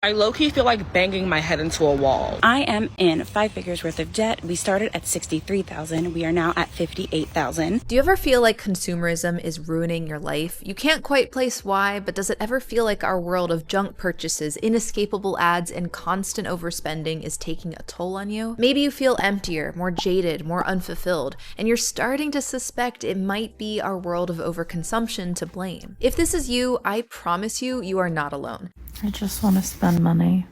I low-key feel like banging my head into a wall. I am in 5 figures worth of debt. We started at $63,000. We are now at $58,000. Do you ever feel like consumerism is ruining your life? You can't quite place why, but does it ever feel like our world of junk purchases, inescapable ads, and constant overspending is taking a toll on you? Maybe you feel emptier, more jaded, more unfulfilled, and you're starting to suspect it might be our world of overconsumption to blame. If this is you, I promise you, you are not alone. I just want to spend money.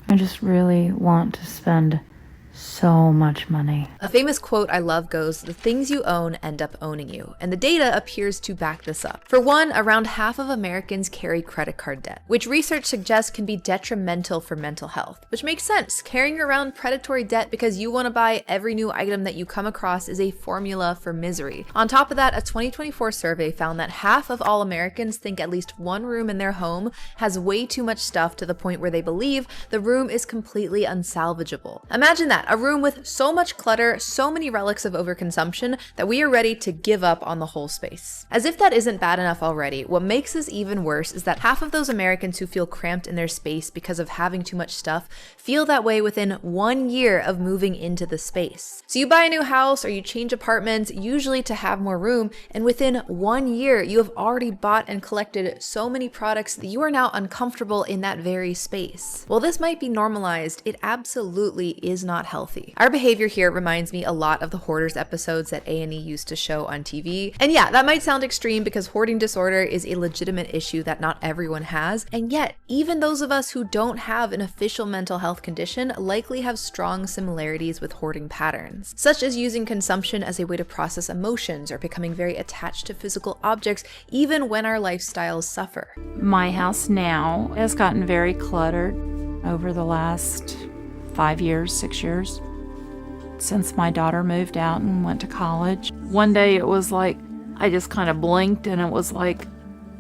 I just really want to spend so much money. A famous quote I love goes, "The things you own end up owning you." And the data appears to back this up. For one, around half of Americans carry credit card debt, which research suggests can be detrimental for mental health. Which makes sense. Carrying around predatory debt because you want to buy every new item that you come across is a formula for misery. On top of that, a 2024 survey found that half of all Americans think at least one room in their home has way too much stuff to the point where they believe the room is completely unsalvageable. Imagine that. A room with so much clutter, so many relics of overconsumption that we are ready to give up on the whole space. As if that isn't bad enough already, what makes this even worse is that half of those Americans who feel cramped in their space because of having too much stuff feel that way within 1 year of moving into the space. So you buy a new house or you change apartments, usually to have more room, and within 1 year you have already bought and collected so many products that you are now uncomfortable in that very space. While this might be normalized, it absolutely is not healthy. Our behavior here reminds me a lot of the Hoarders episodes that A&E used to show on TV. And yeah, that might sound extreme because hoarding disorder is a legitimate issue that not everyone has. And yet, even those of us who don't have an official mental health condition likely have strong similarities with hoarding patterns, such as using consumption as a way to process emotions or becoming very attached to physical objects even when our lifestyles suffer. My house now has gotten very cluttered over the last 5 years, 6 years, since my daughter moved out and went to college. One day it was like, I just kind of blinked and it was like,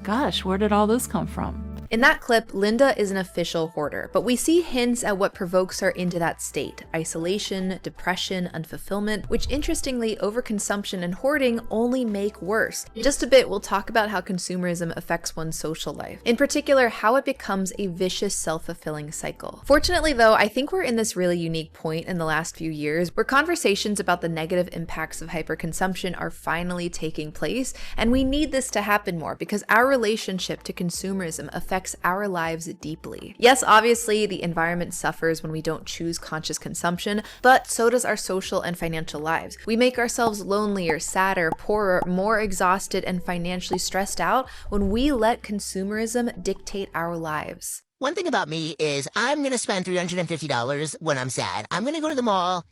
gosh, where did all this come from? In that clip, Linda is an official hoarder, but we see hints at what provokes her into that state: isolation, depression, unfulfillment, which interestingly, overconsumption and hoarding only make worse. In just a bit, we'll talk about how consumerism affects one's social life, in particular, how it becomes a vicious, self-fulfilling cycle. Fortunately though, I think we're in this really unique point in the last few years where conversations about the negative impacts of hyperconsumption are finally taking place, and we need this to happen more because our relationship to consumerism affects our lives deeply. Yes, obviously, the environment suffers when we don't choose conscious consumption, but so does our social and financial lives. We make ourselves lonelier, sadder, poorer, more exhausted, and financially stressed out when we let consumerism dictate our lives. One thing about me is I'm going to spend $350 when I'm sad. I'm going to go to the mall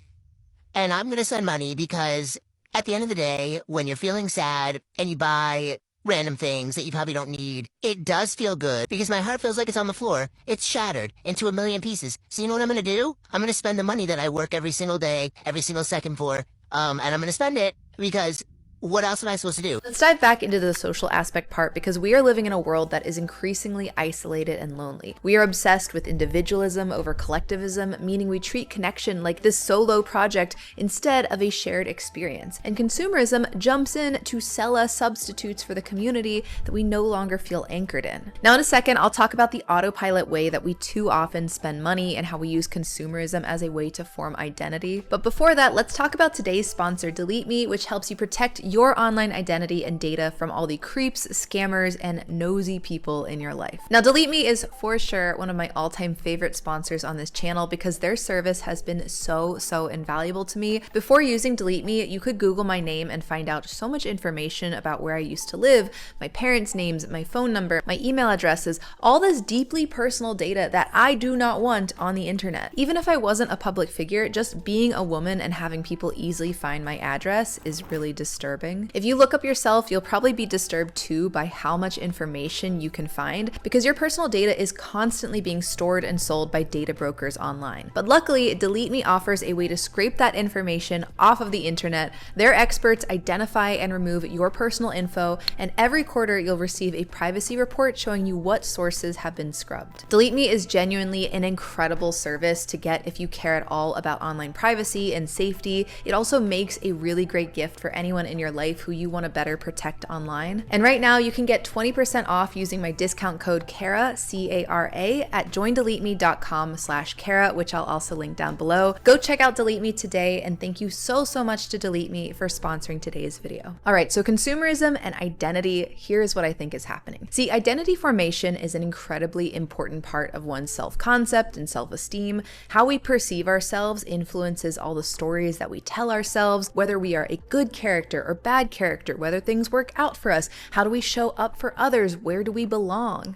and I'm going to spend money because at the end of the day, when you're feeling sad and you buy random things that you probably don't need, it does feel good because my heart feels like it's on the floor. It's shattered into a million pieces. So you know what I'm going to do? I'm going to spend the money that I work every single day, every single second for, and I'm going to spend it because what else am I supposed to do? Let's dive back into the social aspect part because we are living in a world that is increasingly isolated and lonely. We are obsessed with individualism over collectivism, meaning we treat connection like this solo project instead of a shared experience. And consumerism jumps in to sell us substitutes for the community that we no longer feel anchored in. Now in a second, I'll talk about the autopilot way that we too often spend money and how we use consumerism as a way to form identity. But before that, let's talk about today's sponsor, DeleteMe, which helps you protect your online identity and data from all the creeps, scammers, and nosy people in your life. Now, DeleteMe is for sure one of my all-time favorite sponsors on this channel because their service has been so invaluable to me. Before using DeleteMe, you could Google my name and find out so much information about where I used to live, my parents' names, my phone number, my email addresses, all this deeply personal data that I do not want on the internet. Even if I wasn't a public figure, just being a woman and having people easily find my address is really disturbing. If you look up yourself, you'll probably be disturbed too by how much information you can find because your personal data is constantly being stored and sold by data brokers online. But luckily, DeleteMe offers a way to scrape that information off of the internet. Their experts identify and remove your personal info, and every quarter you'll receive a privacy report showing you what sources have been scrubbed. DeleteMe is genuinely an incredible service to get if you care at all about online privacy and safety. It also makes a really great gift for anyone in your your life who you want to better protect online. And right now you can get 20% off using my discount code Cara, C-A-R-A, at joindeleteme.com/Cara, which I'll also link down below. Go check out DeleteMe today, and thank you so much to DeleteMe for sponsoring today's video. All right, so consumerism and identity, here's what I think is happening. See, identity formation is an incredibly important part of one's self-concept and self-esteem. How we perceive ourselves influences all the stories that we tell ourselves, whether we are a good character or bad character, whether things work out for us, how do we show up for others, where do we belong?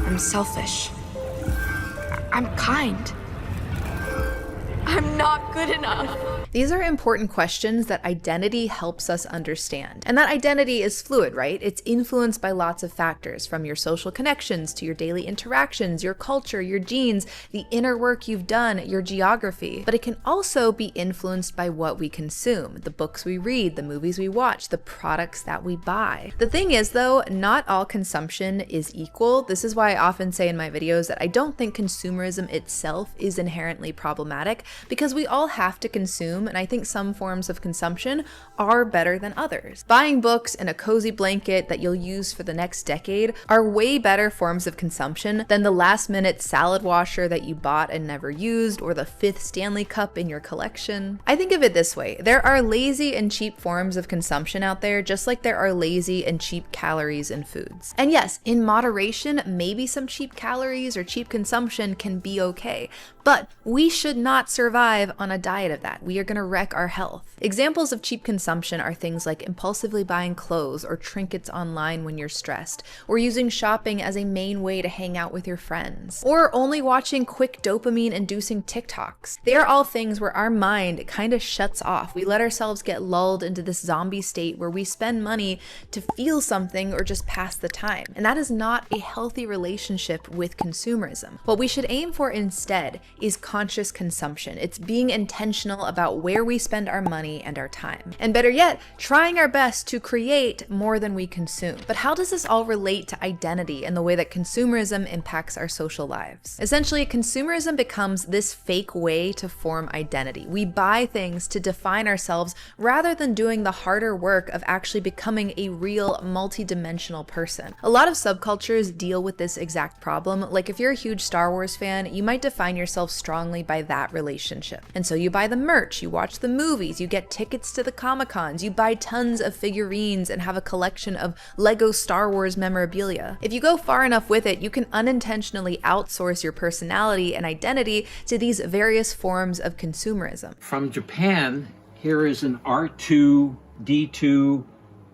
I'm selfish. I'm kind. I'm not good enough. These are important questions that identity helps us understand. And that identity is fluid, right? It's influenced by lots of factors, from your social connections to your daily interactions, your culture, your genes, the inner work you've done, your geography. But it can also be influenced by what we consume, the books we read, the movies we watch, the products that we buy. The thing is, though, not all consumption is equal. This is why I often say in my videos that I don't think consumerism itself is inherently problematic, because we all have to consume, and I think some forms of consumption are better than others. Buying books and a cozy blanket that you'll use for the next decade are way better forms of consumption than the last-minute salad washer that you bought and never used, or the 5th Stanley Cup in your collection. I think of it this way: there are lazy and cheap forms of consumption out there, just like there are lazy and cheap calories in foods. And yes, in moderation, maybe some cheap calories or cheap consumption can be okay, but we should not survive on a diet of that. We are going to wreck our health. Examples of cheap consumption are things like impulsively buying clothes or trinkets online when you're stressed, or using shopping as a main way to hang out with your friends, or only watching quick dopamine-inducing TikToks. They are all things where our mind kind of shuts off. We let ourselves get lulled into this zombie state where we spend money to feel something or just pass the time. And that is not a healthy relationship with consumerism. What we should aim for instead is conscious consumption. It's being intentional about where we spend our money and our time. And better yet, trying our best to create more than we consume. But how does this all relate to identity and the way that consumerism impacts our social lives? Essentially, consumerism becomes this fake way to form identity. We buy things to define ourselves rather than doing the harder work of actually becoming a real multi-dimensional person. A lot of subcultures deal with this exact problem. Like if you're a huge Star Wars fan, you might define yourself strongly by that relationship. And so you buy the merch, you watch the movies, you get tickets to the Comic-Cons, you buy tons of figurines and have a collection of Lego Star Wars memorabilia. If you go far enough with it, you can unintentionally outsource your personality and identity to these various forms of consumerism. From Japan, here is an R2-D2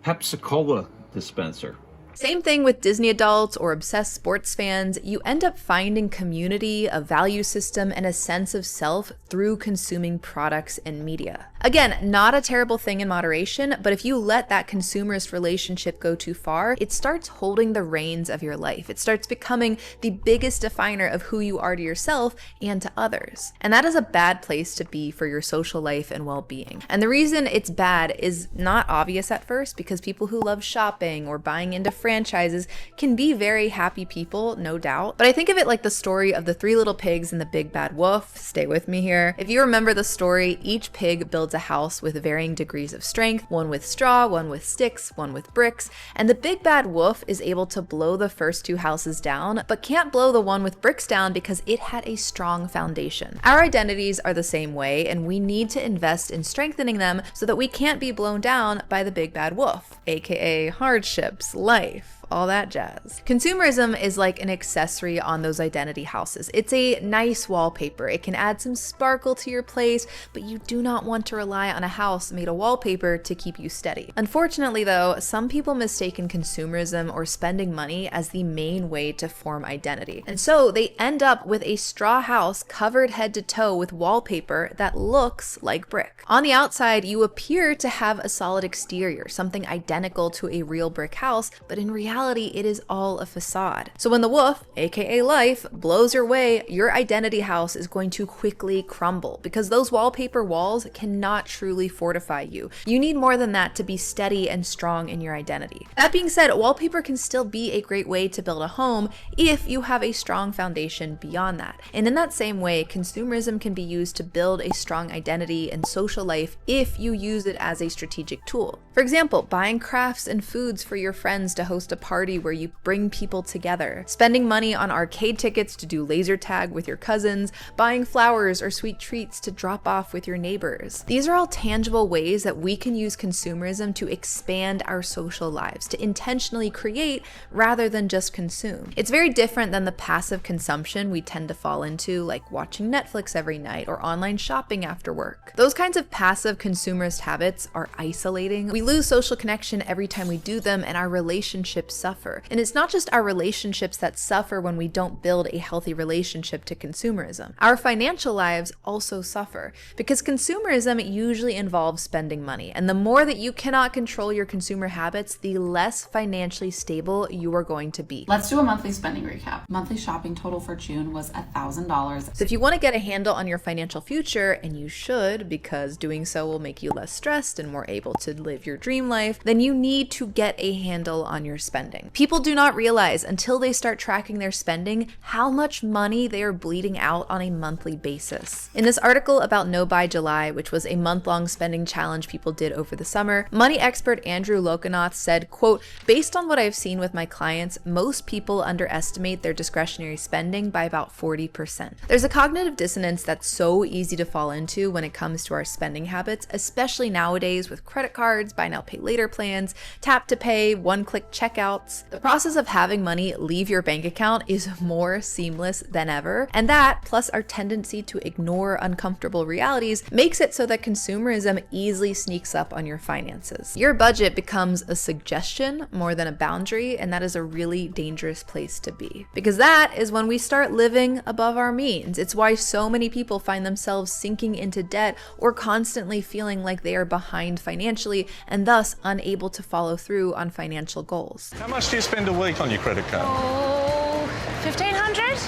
Pepsi-Cola dispenser. Same thing with Disney adults or obsessed sports fans. You end up finding community, a value system, and a sense of self through consuming products and media. Again, not a terrible thing in moderation, but if you let that consumerist relationship go too far, it starts holding the reins of your life. It starts becoming the biggest definer of who you are to yourself and to others. And that is a bad place to be for your social life and well-being. And the reason it's bad is not obvious at first, because people who love shopping or buying into franchises can be very happy people, no doubt. But I think of it like the story of the 3 little pigs and the big bad wolf. Stay with me here. If you remember the story, each pig builds a house with varying degrees of strength, one with straw, one with sticks, one with bricks, and the big bad wolf is able to blow the first 2 houses down, but can't blow the one with bricks down because it had a strong foundation. Our identities are the same way, and we need to invest in strengthening them so that we can't be blown down by the big bad wolf, aka hardships, life, all that jazz. Consumerism is like an accessory on those identity houses. It's a nice wallpaper. It can add some sparkle to your place, but you do not want to rely on a house made of wallpaper to keep you steady. Unfortunately though, some people mistake consumerism or spending money as the main way to form identity. And so they end up with a straw house covered head to toe with wallpaper that looks like brick. On the outside, you appear to have a solid exterior, something identical to a real brick house, but in reality, reality, it is all a facade. So when the wolf, aka life, blows your way, your identity house is going to quickly crumble because those wallpaper walls cannot truly fortify you. You need more than that to be steady and strong in your identity. That being said, wallpaper can still be a great way to build a home if you have a strong foundation beyond that. And in that same way, consumerism can be used to build a strong identity and social life if you use it as a strategic tool. For example, buying crafts and foods for your friends to host a party where you bring people together, spending money on arcade tickets to do laser tag with your cousins, buying flowers or sweet treats to drop off with your neighbors. These are all tangible ways that we can use consumerism to expand our social lives, to intentionally create rather than just consume. It's very different than the passive consumption we tend to fall into, like watching Netflix every night or online shopping after work. Those kinds of passive consumerist habits are isolating. We lose social connection every time we do them, and our relationships suffer. And it's not just our relationships that suffer when we don't build a healthy relationship to consumerism. Our financial lives also suffer because consumerism usually involves spending money. And the more that you cannot control your consumer habits, the less financially stable you are going to be. Let's do a monthly spending recap. Monthly shopping total for June was $1,000. So if you want to get a handle on your financial future, and you should, because doing so will make you less stressed and more able to live your dream life, then you need to get a handle on your spending. People do not realize until they start tracking their spending how much money they are bleeding out on a monthly basis. In this article about No Buy July, which was a month-long spending challenge people did over the summer, money expert Andrew Lokanath said, quote, "Based on what I've seen with my clients, most people underestimate their discretionary spending by about 40%. There's a cognitive dissonance that's so easy to fall into when it comes to our spending habits, especially nowadays with credit cards, buy now, pay later plans, tap to pay, one-click checkouts. The process of having money leave your bank account is more seamless than ever, and that, plus our tendency to ignore uncomfortable realities, makes it so that consumerism easily sneaks up on your finances. Your budget becomes a suggestion more than a boundary, and that is a really dangerous place to be. Because that is when we start living above our means. It's why so many people find themselves sinking into debt or constantly feeling like they are behind financially and thus unable to follow through on financial goals. How much do you spend a week on your credit card? Oh, 1,500?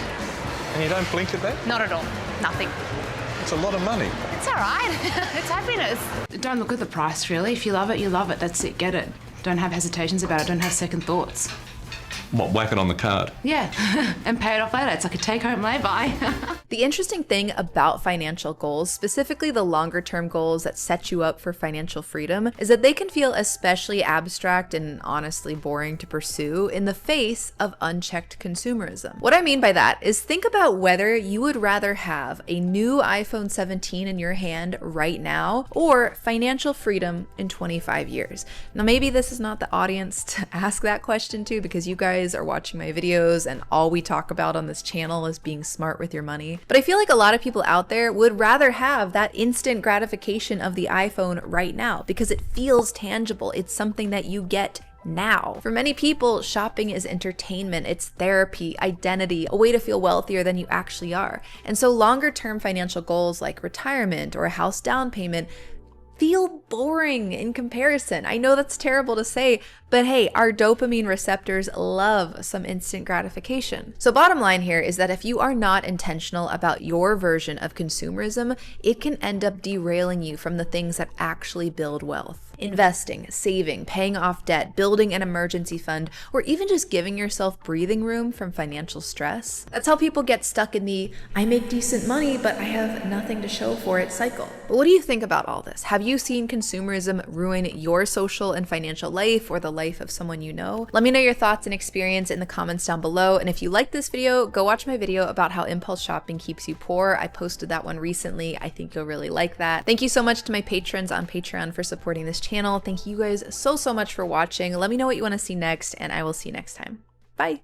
And you don't blink at that? Not at all. Nothing. It's a lot of money. It's all right. It's happiness. Don't look at the price, really. If you love it, you love it. That's it. Get it. Don't have hesitations about it. Don't have second thoughts. What, whack it on the card? Yeah, and pay it off later. It's like a take-home lay-by. The interesting thing about financial goals, specifically the longer-term goals that set you up for financial freedom, is that they can feel especially abstract and honestly boring to pursue in the face of unchecked consumerism. What I mean by that is think about whether you would rather have a new iPhone 17 in your hand right now or financial freedom in 25 years. Now, maybe this is not the audience to ask that question to because you guys are watching my videos and all we talk about on this channel is being smart with your money. But I feel like a lot of people out there would rather have that instant gratification of the iPhone right now because it feels tangible. It's something that you get now. For many people, shopping is entertainment, it's therapy, identity, a way to feel wealthier than you actually are. And so longer term financial goals like retirement or a house down payment feel boring in comparison. I know that's terrible to say, but hey, our dopamine receptors love some instant gratification. So bottom line here is that if you are not intentional about your version of consumerism, it can end up derailing you from the things that actually build wealth. Investing, saving, paying off debt, building an emergency fund, or even just giving yourself breathing room from financial stress. That's how people get stuck in the I make decent money, but I have nothing to show for it cycle. But what do you think about all this? Have you seen consumerism ruin your social and financial life or the life of someone you know? Let me know your thoughts and experience in the comments down below. And if you like this video, go watch my video about how impulse shopping keeps you poor. I posted that one recently. I think you'll really like that. Thank you so much to my patrons on Patreon for supporting this channel. Thank you guys so much for watching. Let me know what you want to see next, and I will see you next time. Bye.